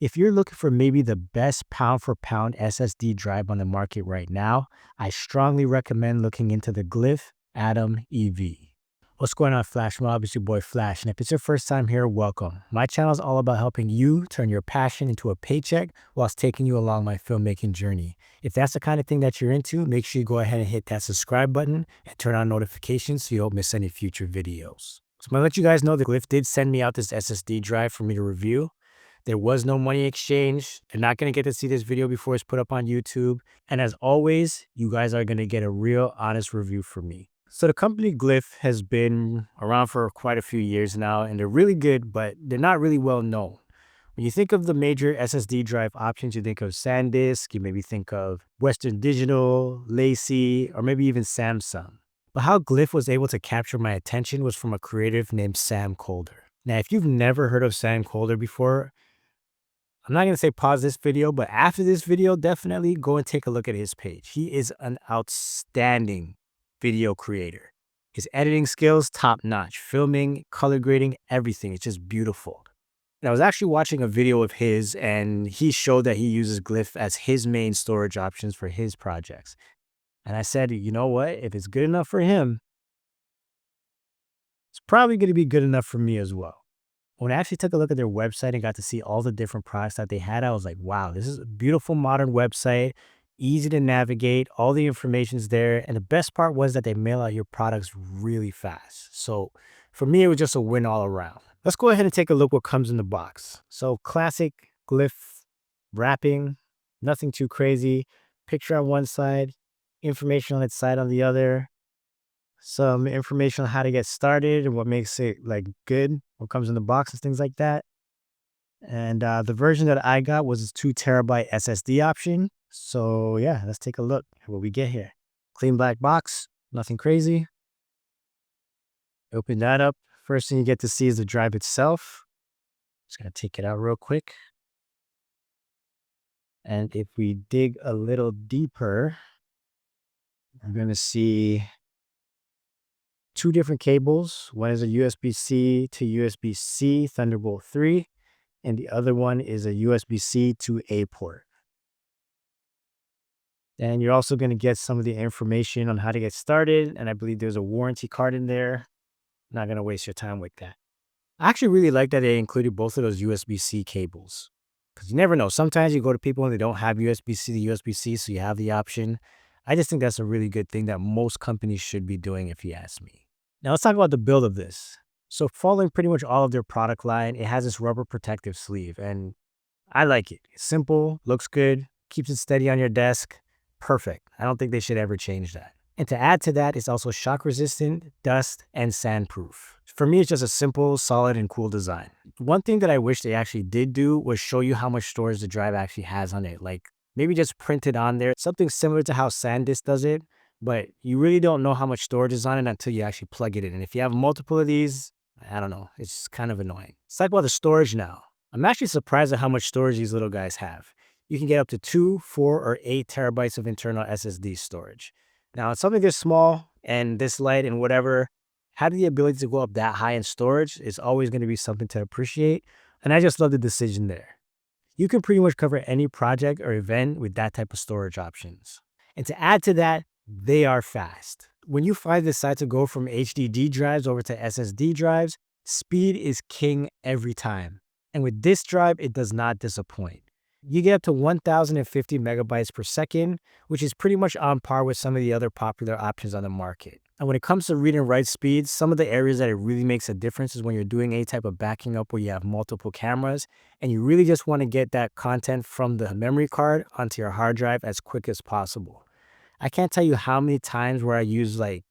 If you're looking for maybe the best pound for pound SSD drive on the market right now, I strongly recommend looking into the Glyph Atom EV. What's going on, Flash Mob? It's your boy Flash, and if it's your first time here, welcome. My channel is all about helping you turn your passion into a paycheck whilst taking you along my filmmaking journey. If that's the kind of thing that you're into, make sure you go ahead and hit that subscribe button and turn on notifications so you don't miss any future videos. So I'm going to let you guys know that Glyph did send me out this SSD drive for me to review. There was no money exchange. They're not going to get to see this video before it's put up on YouTube. And as always, you guys are going to get a real honest review from me. So the company Glyph has been around for quite a few years now, and they're really good, but they're not really well known. When you think of the major SSD drive options, you think of SanDisk, you maybe think of Western Digital, Lacey, or maybe even Samsung. But how Glyph was able to capture my attention was from a creative named Sam Kolder. Now, if you've never heard of Sam Kolder before, I'm not going to say pause this video, but after this video, definitely go and take a look at his page. He is an outstanding video creator. His editing skills, top notch. Filming, color grading, everything. It's just beautiful. And I was actually watching a video of his, and he showed that he uses Glyph as his main storage options for his projects. And I said, you know what? If it's good enough for him, it's probably going to be good enough for me as well. When I actually took a look at their website and got to see all the different products that they had, I was like, wow, this is a beautiful modern website, easy to navigate, all the information's there. And the best part was that they mail out your products really fast. So for me, it was just a win all around. Let's go ahead and take a look what comes in the box. So classic Glyph wrapping, nothing too crazy. Picture on one side, information on its side on the other. Some information on how to get started and what makes it like good, what comes in the box and things like that. And the version that I got was a 2 terabyte SSD option. So yeah, let's take a look at what we get here. Clean black box, nothing crazy. Open that up. First thing you get to see is the drive itself. Just gonna take it out real quick. And if we dig a little deeper, we're gonna see 2 different cables. One is a USB-C to USB-C Thunderbolt 3, and the other one is a USB-C to A port. And you're also going to get some of the information on how to get started, and I believe there's a warranty card in there. Not going to waste your time with that. I actually really like that they included both of those USB-C cables, because you never know. Sometimes you go to people and they don't have USB-C to USB-C, so you have the option. I just think that's a really good thing that most companies should be doing, if you ask me. Now let's talk about the build of this. So following pretty much all of their product line, it has this rubber protective sleeve, and I like it. It's simple, looks good, keeps it steady on your desk. Perfect. I don't think they should ever change that. And to add to that, it's also shock resistant, dust, and sandproof. For me, it's just a simple, solid, and cool design. One thing that I wish they actually did do was show you how much storage the drive actually has on it. Like maybe just print it on there, something similar to how SanDisk does it. But you really don't know how much storage is on it until you actually plug it in. And if you have multiple of these, I don't know, it's kind of annoying. Let's talk about the storage now. I'm actually surprised at how much storage these little guys have. You can get up to 2, 4, or 8 terabytes of internal SSD storage. Now, it's something this small and this light and whatever, having the ability to go up that high in storage is always going to be something to appreciate. And I just love the decision there. You can pretty much cover any project or event with that type of storage options. And to add to that, they are fast. When you finally decide to go from HDD drives over to SSD drives, speed is king every time. And with this drive, it does not disappoint. You get up to 1050 megabytes per second, which is pretty much on par with some of the other popular options on the market. And when it comes to read and write speeds, some of the areas that it really makes a difference is when you're doing any type of backing up where you have multiple cameras and you really just want to get that content from the memory card onto your hard drive as quick as possible. I can't tell you how many times where I use like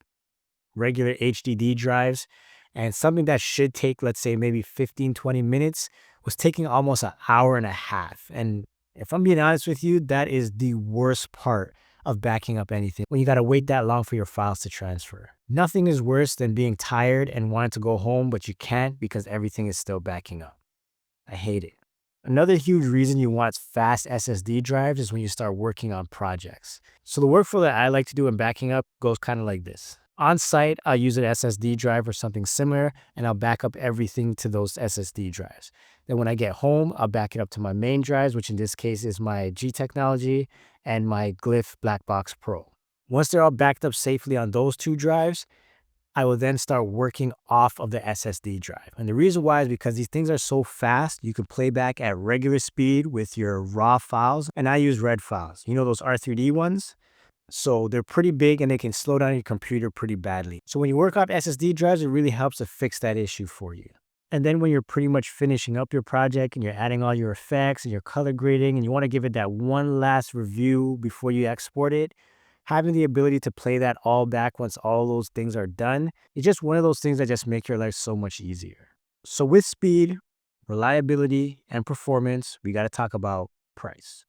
regular HDD drives and something that should take, let's say, maybe 15-20 minutes was taking almost an hour and a half. And if I'm being honest with you, that is the worst part of backing up anything, when you got to wait that long for your files to transfer. Nothing is worse than being tired and wanting to go home, but you can't because everything is still backing up. I hate it. Another huge reason you want fast SSD drives is when you start working on projects. So the workflow that I like to do in backing up goes kind of like this. On site, I'll use an SSD drive or something similar, and I'll back up everything to those SSD drives. Then when I get home, I'll back it up to my main drives, which in this case is my G Technology and my Glyph Blackbox Pro. Once they're all backed up safely on those two drives, I will then start working off of the SSD drive. And the reason why is because these things are so fast, you can play back at regular speed with your raw files. And I use RED files. You know those R3D ones? So they're pretty big and they can slow down your computer pretty badly. So when you work off SSD drives, it really helps to fix that issue for you. And then when you're pretty much finishing up your project and you're adding all your effects and your color grading and you want to give it that one last review before you export it, having the ability to play that all back once all those things are done is just one of those things that just make your life so much easier. So with speed, reliability, and performance, we got to talk about price.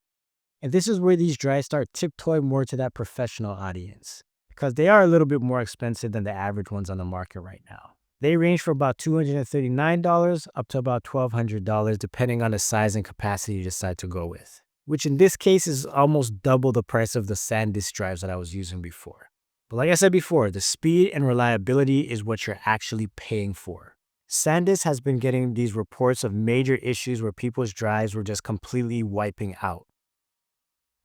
And this is where these drives start tiptoeing more to that professional audience because they are a little bit more expensive than the average ones on the market right now. They range from about $239 up to about $1,200 depending on the size and capacity you decide to go with, which in this case is almost double the price of the SanDisk drives that I was using before. But like I said before, the speed and reliability is what you're actually paying for. SanDisk has been getting these reports of major issues where people's drives were just completely wiping out.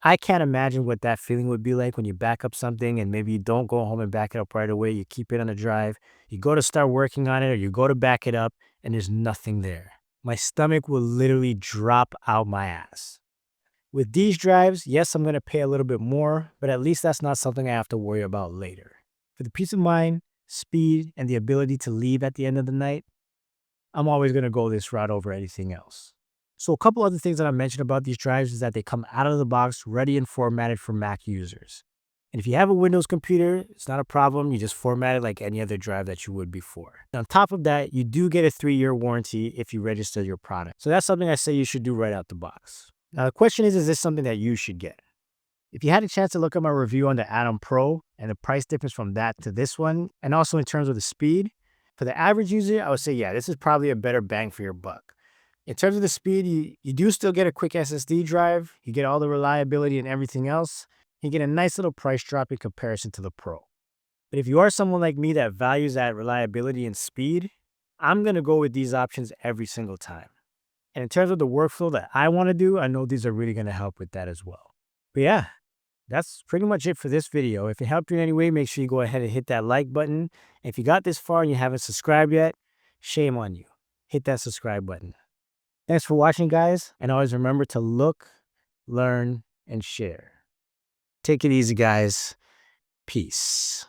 I can't imagine what that feeling would be like when you back up something and maybe you don't go home and back it up right away. You keep it on a drive, you go to start working on it or you go to back it up and there's nothing there. My stomach will literally drop out my ass. With these drives, yes, I'm going to pay a little bit more, but at least that's not something I have to worry about later. For the peace of mind, speed, and the ability to leave at the end of the night, I'm always going to go this route over anything else. So a couple other things that I mentioned about these drives is that they come out of the box ready and formatted for Mac users. And if you have a Windows computer, it's not a problem. You just format it like any other drive that you would before. And on top of that, you do get a 3-year warranty if you register your product. So that's something I say you should do right out the box. Now the question is this something that you should get? If you had a chance to look at my review on the Atom Pro and the price difference from that to this one, and also in terms of the speed, for the average user, I would say, yeah, this is probably a better bang for your buck. In terms of the speed, you do still get a quick SSD drive, you get all the reliability and everything else, you get a nice little price drop in comparison to the Pro. But if you are someone like me that values that reliability and speed, I'm going to go with these options every single time. And in terms of the workflow that I want to do, I know these are really going to help with that as well. But yeah, that's pretty much it for this video. If it helped you in any way, make sure you go ahead and hit that like button. And if you got this far and you haven't subscribed yet, shame on you. Hit that subscribe button. Thanks for watching, guys, and always remember to look, learn, and share. Take it easy, guys. Peace.